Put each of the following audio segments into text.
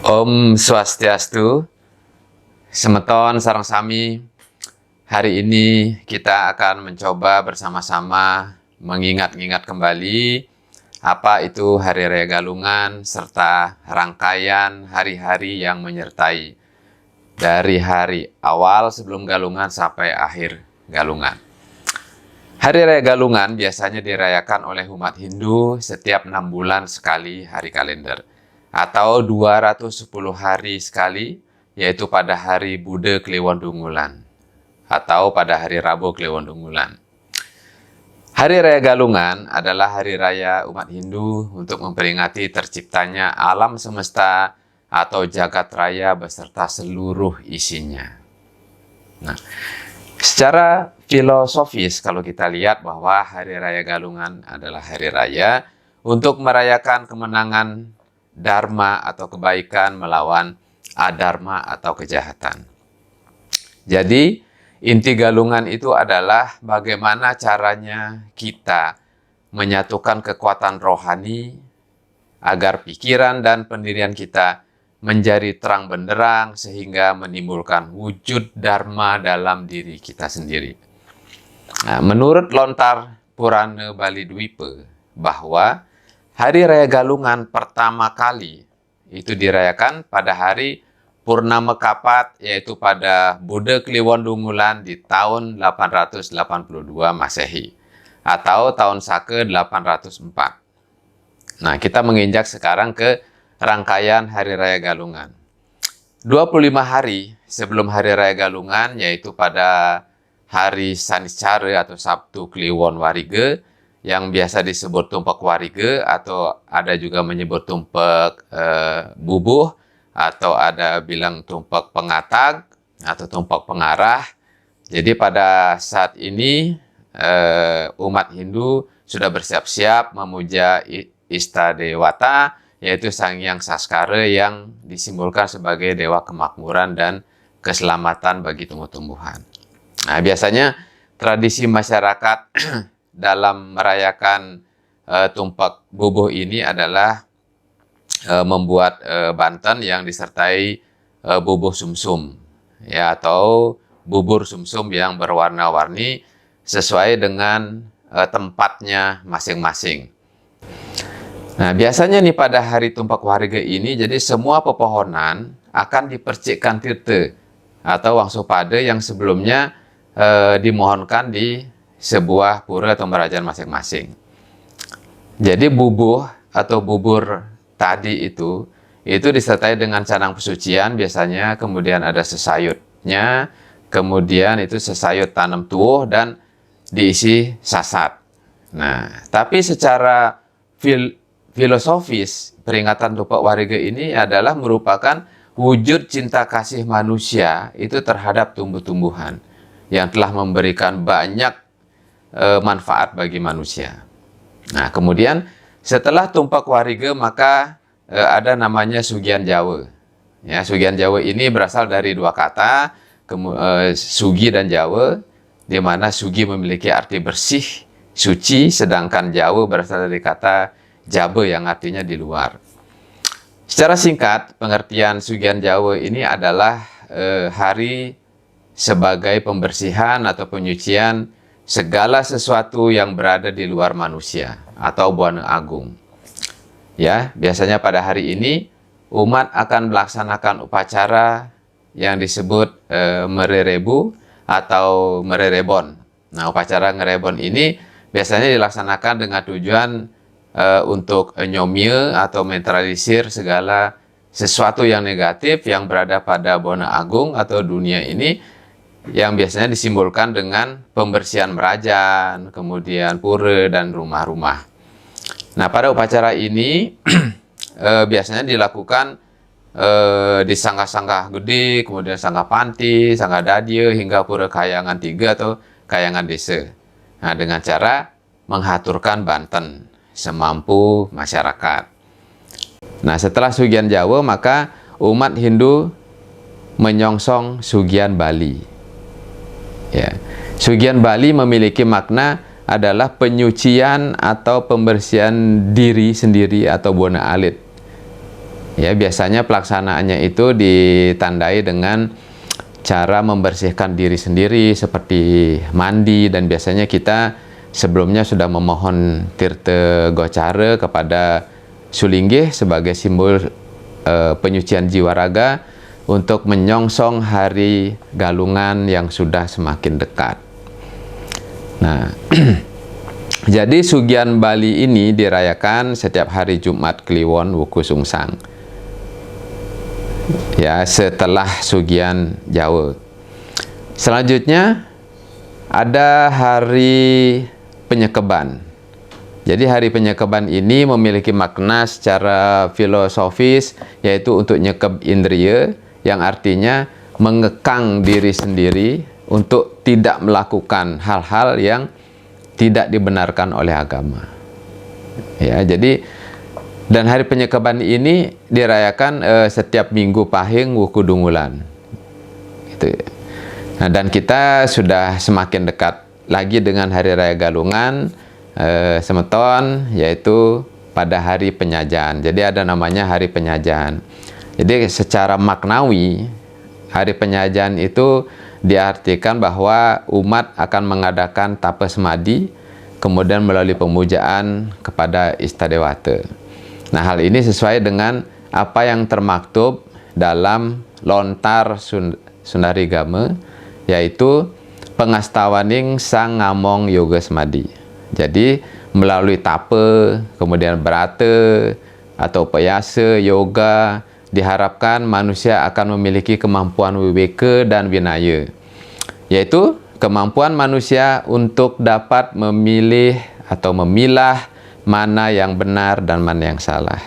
Om Swastiastu, Semeton Sareng Sami. Hari ini kita akan mencoba bersama-sama mengingat-ingat kembali apa itu Hari Raya Galungan serta rangkaian hari-hari yang menyertai dari hari awal sebelum Galungan sampai akhir Galungan. Hari Raya Galungan biasanya dirayakan oleh umat Hindu setiap 6 bulan sekali hari kalender, atau 210 hari sekali, yaitu pada hari Bude Kliwon Dungulan, atau pada hari Rabu Kliwon Dungulan. Hari Raya Galungan adalah hari raya umat Hindu untuk memperingati terciptanya alam semesta atau jagat raya beserta seluruh isinya. Nah, secara filosofis kalau kita lihat bahwa Hari Raya Galungan adalah hari raya untuk merayakan kemenangan Dharma atau kebaikan melawan adharma atau kejahatan. Jadi, inti Galungan itu adalah bagaimana caranya kita menyatukan kekuatan rohani agar pikiran dan pendirian kita menjadi terang benderang sehingga menimbulkan wujud Dharma dalam diri kita sendiri. Nah, menurut Lontar Purana Bali Dwipa bahwa Hari Raya Galungan pertama kali itu dirayakan pada hari Purnama Kapat, yaitu pada Bude Kliwon Dungulan di tahun 882 Masehi atau tahun Saka 804. Nah, kita menginjak sekarang ke rangkaian Hari Raya Galungan. 25 hari sebelum Hari Raya Galungan, yaitu pada hari Saniccara atau Sabtu Kliwon Warige, yang biasa disebut tumpak warige, atau ada juga menyebut tumpak bubuh, atau ada bilang tumpak pengatag atau tumpak pengarah. Jadi pada saat ini umat Hindu sudah bersiap-siap memuja Ista Dewata, yaitu Sang Hyang Saskara yang disimbolkan sebagai dewa kemakmuran dan keselamatan bagi tumbuh-tumbuhan. Nah, biasanya tradisi masyarakat dalam merayakan tumpak bubuh ini adalah membuat banten yang disertai bubuh sumsum, ya, atau bubur sumsum yang berwarna-warni sesuai dengan tempatnya masing-masing. Nah, biasanya nih pada hari tumpak warige ini, jadi semua pepohonan akan dipercikkan tirta atau wangsupada yang sebelumnya dimohonkan di sebuah pura atau kerajaan masing-masing. Jadi bubuh atau bubur tadi itu disertai dengan canang pesucian biasanya, kemudian ada sesayutnya, kemudian itu sesayut tanam tuuh dan diisi sasat. Nah, tapi secara filosofis peringatan tumpak warige ini adalah merupakan wujud cinta kasih manusia itu terhadap tumbuh-tumbuhan yang telah memberikan banyak manfaat bagi manusia. Nah, kemudian setelah tumpak warige maka ada namanya Sugian Jawa. Ya, Sugian Jawa ini berasal dari dua kata, Sugi dan Jawa, di mana Sugi memiliki arti bersih, suci, sedangkan Jawa berasal dari kata Jabe yang artinya di luar. Secara singkat, pengertian Sugian Jawa ini adalah hari sebagai pembersihan atau penyucian segala sesuatu yang berada di luar manusia atau Buana Agung. Ya, biasanya pada hari ini umat akan melaksanakan upacara yang disebut mererebu atau mererebon. Nah, upacara ngerebon ini biasanya dilaksanakan dengan tujuan untuk nyomie atau menetralisir segala sesuatu yang negatif yang berada pada Buana Agung atau dunia ini, yang biasanya disimbolkan dengan pembersihan merajan, kemudian pura dan rumah-rumah. Nah, pada upacara ini biasanya dilakukan di sangga-sangga gede, kemudian sangga panti, sangga dadie, hingga pura kayangan 3 atau kayangan desa. Nah, dengan cara menghaturkan banten semampu masyarakat. Nah, setelah Sugian Jawa maka umat Hindu menyongsong Sugian Bali. Ya. Sugian Bali memiliki makna adalah penyucian atau pembersihan diri sendiri atau Buana Alit. Ya, biasanya pelaksanaannya itu ditandai dengan cara membersihkan diri sendiri seperti mandi, dan biasanya kita sebelumnya sudah memohon tirta gocara kepada Sulinggih sebagai simbol penyucian jiwa raga untuk menyongsong hari galungan yang sudah semakin dekat. Nah, jadi Sugian Bali ini dirayakan setiap hari Jumat Kliwon Wuku Sungsang. Ya, setelah Sugian Jawa. Selanjutnya ada hari Penyekeban. Jadi hari Penyekeban ini memiliki makna secara filosofis, yaitu untuk nyekeb indria, yang artinya mengekang diri sendiri untuk tidak melakukan hal-hal yang tidak dibenarkan oleh agama. Ya, jadi dan hari Penyekeban ini dirayakan setiap Minggu Pahing Wuku Dungulan. Gitu. Nah, dan kita sudah semakin dekat lagi dengan Hari Raya Galungan semeton, yaitu pada hari penyajan. Jadi ada namanya hari penyajan. Jadi secara maknawi, hari penyajan itu diartikan bahwa umat akan mengadakan tapes madi, kemudian melalui pemujaan kepada Istadewata. Nah, hal ini sesuai dengan apa yang termaktub dalam Lontar Sundarigama, yaitu pengastawaning sang ngamong yoga semadi. Jadi melalui tape, kemudian berata atau payasa yoga, diharapkan manusia akan memiliki kemampuan wibeka dan winaya, yaitu kemampuan manusia untuk dapat memilih atau memilah mana yang benar dan mana yang salah.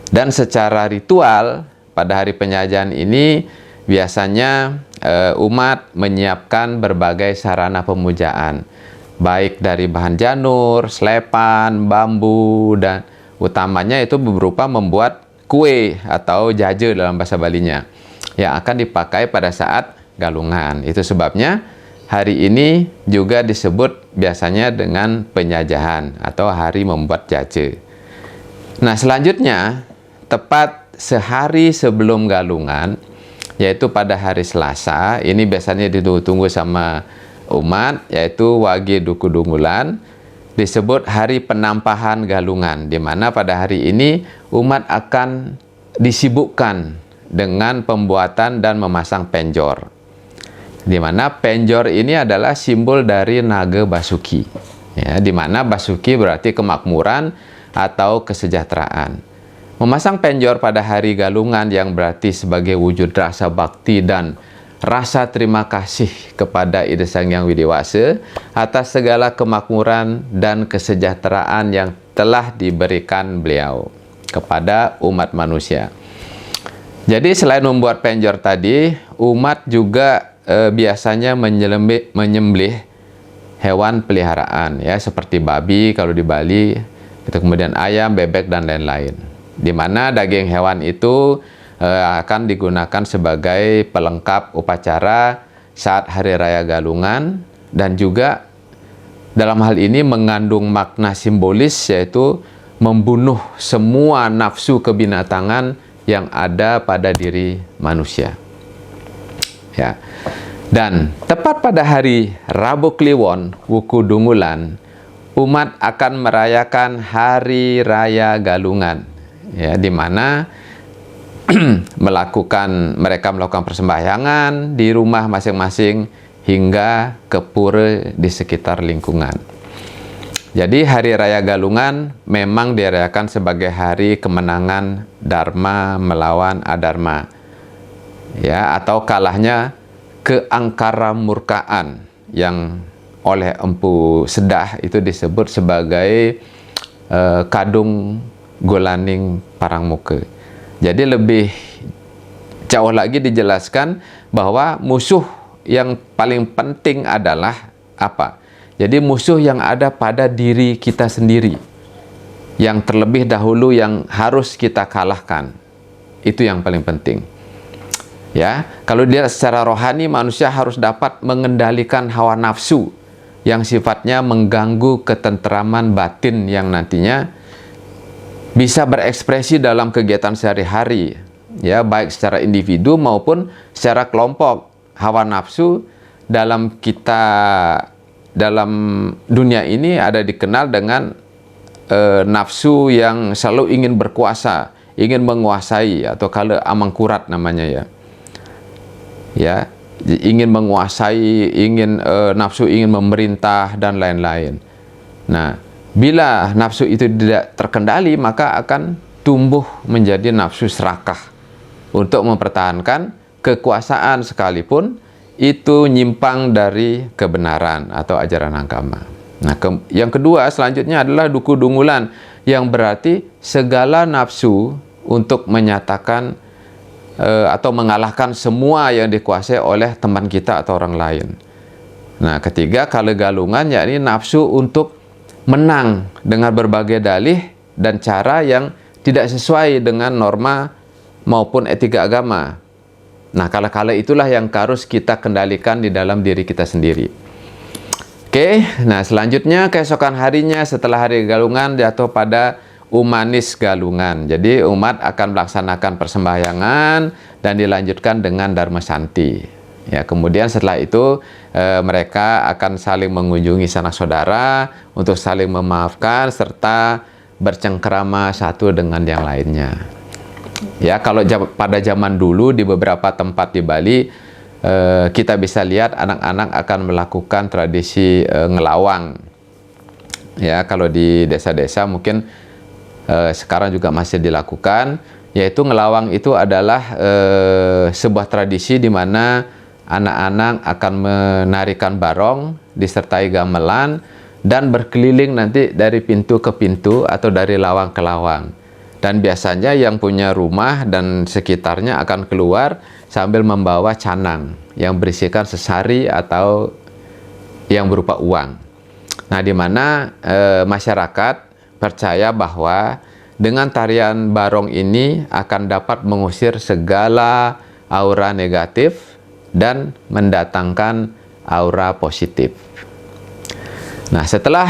Dan secara ritual pada hari penyajan ini biasanya umat menyiapkan berbagai sarana pemujaan, baik dari bahan janur, selepan, bambu, dan utamanya itu berupa membuat kue atau jaje dalam bahasa Balinya yang akan dipakai pada saat galungan. Itu sebabnya hari ini juga disebut biasanya dengan penyajahan atau hari membuat jaje. Nah, selanjutnya tepat sehari sebelum galungan, yaitu pada hari Selasa, ini biasanya ditunggu-tunggu sama umat, yaitu Wage Duku Dungulan, disebut hari penampahan galungan, di mana pada hari ini umat akan disibukkan dengan pembuatan dan memasang penjor, di mana penjor ini adalah simbol dari naga Basuki, ya, di mana Basuki berarti kemakmuran atau kesejahteraan. Memasang penjor pada hari galungan yang berarti sebagai wujud rasa bakti dan rasa terima kasih kepada Ida Sang Hyang Widewasa atas segala kemakmuran dan kesejahteraan yang telah diberikan beliau kepada umat manusia. Jadi selain membuat penjor tadi, umat juga biasanya menyembelih hewan peliharaan, ya, seperti babi kalau di Bali, itu kemudian ayam, bebek, dan lain-lain, di mana daging hewan itu akan digunakan sebagai pelengkap upacara saat Hari Raya Galungan, dan juga dalam hal ini mengandung makna simbolis, yaitu membunuh semua nafsu kebinatangan yang ada pada diri manusia. Ya. Dan tepat pada hari Rabu Kliwon Wuku Dungulan, umat akan merayakan Hari Raya Galungan, ya, di mana mereka melakukan persembahyangan di rumah masing-masing hingga ke pura di sekitar lingkungan. Jadi Hari Raya Galungan memang dirayakan sebagai hari kemenangan Dharma melawan Adharma, ya, atau kalahnya keangkaramurkaan yang oleh Empu Sedah itu disebut sebagai kadung golaning parangmuka. Jadi lebih jauh lagi dijelaskan bahwa musuh yang paling penting adalah apa? Jadi musuh yang ada pada diri kita sendiri, yang terlebih dahulu yang harus kita kalahkan. Itu yang paling penting. Ya, kalau dia secara rohani, manusia harus dapat mengendalikan hawa nafsu yang sifatnya mengganggu ketenteraman batin yang nantinya bisa berekspresi dalam kegiatan sehari-hari, ya, baik secara individu maupun secara kelompok. Hawa nafsu dalam dunia ini ada dikenal dengan nafsu yang selalu ingin berkuasa, ingin menguasai, atau kalau amangkurat namanya, ya, ingin menguasai, nafsu ingin memerintah dan lain-lain. Nah, bila nafsu itu tidak terkendali, maka akan tumbuh menjadi nafsu serakah untuk mempertahankan kekuasaan sekalipun itu nyimpang dari kebenaran atau ajaran agama. Nah, yang kedua selanjutnya adalah duku dungulan, yang berarti segala nafsu untuk menyatakan atau mengalahkan semua yang dikuasai oleh teman kita atau orang lain. Nah, ketiga kalegalungan, yakni nafsu untuk menang dengan berbagai dalih dan cara yang tidak sesuai dengan norma maupun etika agama. Nah, kala-kala itulah yang harus kita kendalikan di dalam diri kita sendiri. Oke, nah selanjutnya keesokan harinya setelah hari galungan jatuh pada Umanis Galungan. Jadi umat akan melaksanakan persembahyangan dan dilanjutkan dengan Dharma Santi. Ya, kemudian setelah itu mereka akan saling mengunjungi sanak saudara untuk saling memaafkan serta bercengkerama satu dengan yang lainnya. Ya, kalau pada zaman dulu di beberapa tempat di Bali kita bisa lihat anak-anak akan melakukan tradisi ngelawang. Ya, kalau di desa-desa mungkin sekarang juga masih dilakukan, yaitu ngelawang itu adalah sebuah tradisi di mana anak-anak akan menarikan barong disertai gamelan dan berkeliling nanti dari pintu ke pintu atau dari lawang ke lawang. Dan biasanya yang punya rumah dan sekitarnya akan keluar sambil membawa canang yang berisikan sesari atau yang berupa uang. Nah, di mana masyarakat percaya bahwa dengan tarian barong ini akan dapat mengusir segala aura negatif dan mendatangkan aura positif. Nah, setelah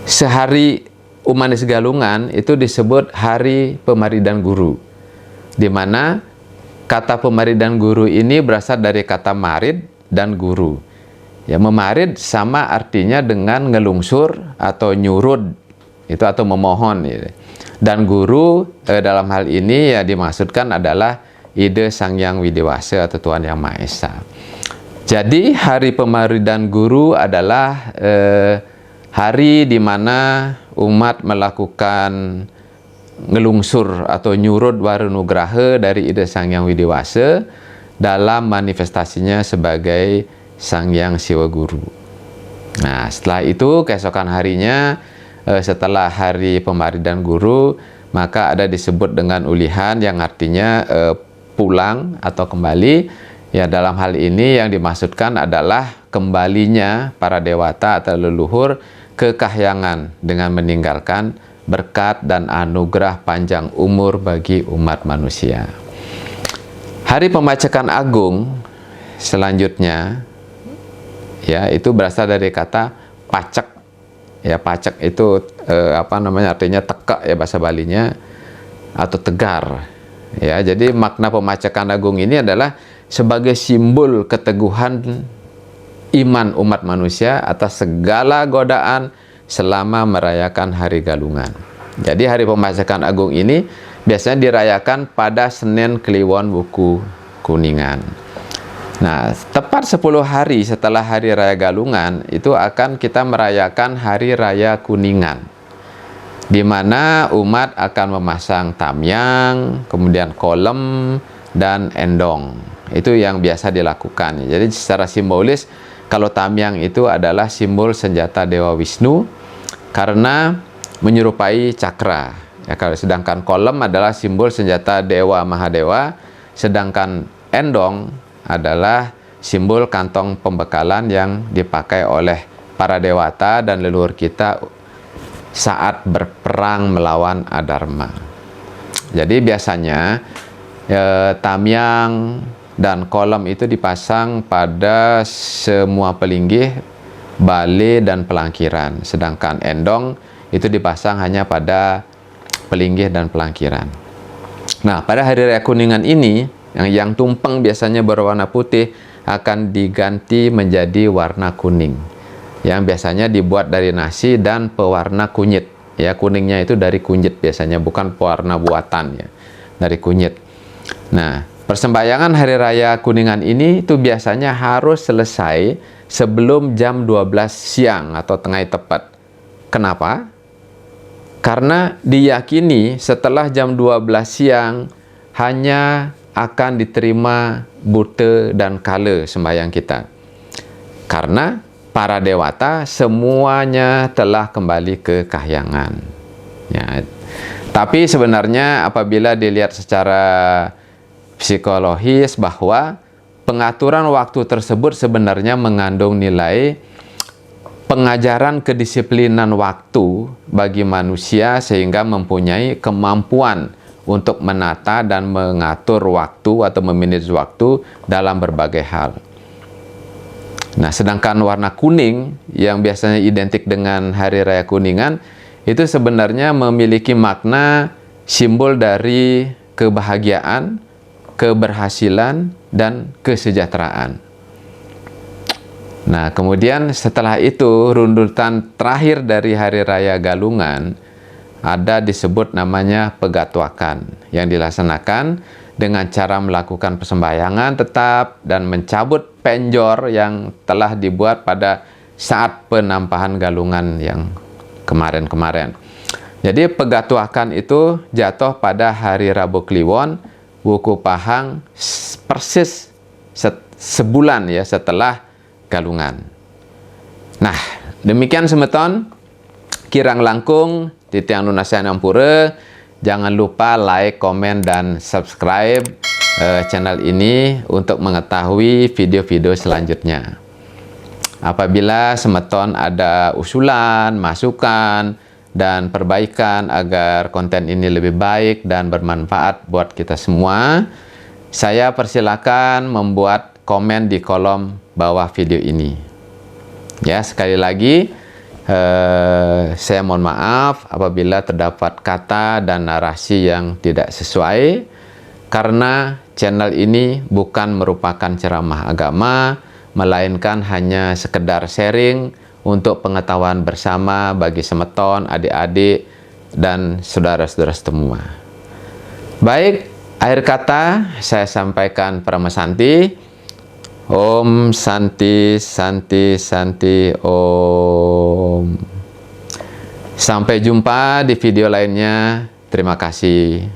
sehari Umanis Galungan itu disebut Hari Pemaridan Guru, di mana kata pemaridan guru ini berasal dari kata marid dan guru. Ya, memarid sama artinya dengan ngelungsur atau nyurud, itu atau memohon. Ya. Dan guru dalam hal ini ya dimaksudkan adalah ide Sang Hyang Widewasa atau Tuhan Yang Maha Esa. Jadi Hari Pemaridan Guru adalah hari di mana umat melakukan ngelungsur atau nyurut warunugraha dari ide Sang Hyang Widewasa dalam manifestasinya sebagai Sang Hyang Siwa Guru. Nah, setelah itu keesokan harinya setelah Hari Pemaridan Guru, maka ada disebut dengan ulihan yang artinya pulang atau kembali. Ya, dalam hal ini yang dimaksudkan adalah kembalinya para dewata atau leluhur ke kahyangan dengan meninggalkan berkat dan anugerah panjang umur bagi umat manusia. Hari Pemacekan Agung selanjutnya ya itu berasal dari kata pacek. Ya, pacek itu artinya tekak ya bahasa Balinya, atau tegar. Ya, jadi makna Pemacekan Agung ini adalah sebagai simbol keteguhan iman umat manusia atas segala godaan selama merayakan Hari Galungan. Jadi Hari Pemacekan Agung ini biasanya dirayakan pada Senin Kliwon Wuku Kuningan. Nah, tepat 10 hari setelah Hari Raya Galungan itu akan kita merayakan Hari Raya Kuningan, di mana umat akan memasang tamyang, kemudian kolem dan endong. Itu yang biasa dilakukan. Jadi secara simbolis, kalau tamyang itu adalah simbol senjata Dewa Wisnu karena menyerupai cakra. Ya, sedangkan kolem adalah simbol senjata Dewa Mahadewa, sedangkan endong adalah simbol kantong pembekalan yang dipakai oleh para dewata dan leluhur kita saat berperang melawan adharma. Jadi biasanya tamyang dan kolem itu dipasang pada semua pelinggih, bale dan pelangkiran. Sedangkan endong itu dipasang hanya pada Pelinggih dan Pelangkiran. Nah, pada Hari Raya Kuningan ini, yang tumpeng biasanya berwarna putih akan diganti menjadi warna kuning, yang biasanya dibuat dari nasi dan pewarna kunyit. Ya, kuningnya itu dari kunyit biasanya, bukan pewarna buatan ya, dari kunyit. Nah, persembahyangan Hari Raya Kuningan ini itu biasanya harus selesai sebelum jam 12 siang atau tengah tepat. Kenapa? Karena diyakini setelah jam 12 siang hanya akan diterima buta dan kala sembahyang kita. Karena para dewata semuanya telah kembali ke kahyangan. Ya. Tapi sebenarnya apabila dilihat secara psikologis bahwa pengaturan waktu tersebut sebenarnya mengandung nilai pengajaran kedisiplinan waktu bagi manusia sehingga mempunyai kemampuan untuk menata dan mengatur waktu atau memanage waktu dalam berbagai hal. Nah, sedangkan warna kuning yang biasanya identik dengan Hari Raya Kuningan itu sebenarnya memiliki makna simbol dari kebahagiaan, keberhasilan, dan kesejahteraan. Nah, kemudian setelah itu runtutan terakhir dari Hari Raya Galungan ada disebut namanya Pegatwakan yang dilaksanakan dengan cara melakukan persembahyangan tetap dan mencabut penjor yang telah dibuat pada saat penampahan galungan yang kemarin-kemarin. Jadi Pegatwakan itu jatuh pada hari Rabu Kliwon, Wuku Pahang, persis sebulan ya setelah galungan. Nah, demikian semeton kirang langkung titiang lunasian ampura. Jangan lupa like, komen, dan subscribe channel ini untuk mengetahui video-video selanjutnya. Apabila semeton ada usulan, masukan, dan perbaikan agar konten ini lebih baik dan bermanfaat buat kita semua, saya persilakan membuat komen di kolom bawah video ini. Ya, sekali lagi saya mohon maaf apabila terdapat kata dan narasi yang tidak sesuai, karena channel ini bukan merupakan ceramah agama, melainkan hanya sekedar sharing untuk pengetahuan bersama bagi semeton, adik-adik, dan saudara-saudara semua. Baik, akhir kata saya sampaikan Paramasanti. Om Santi Santi Santi Om. Sampai jumpa di video lainnya. Terima kasih.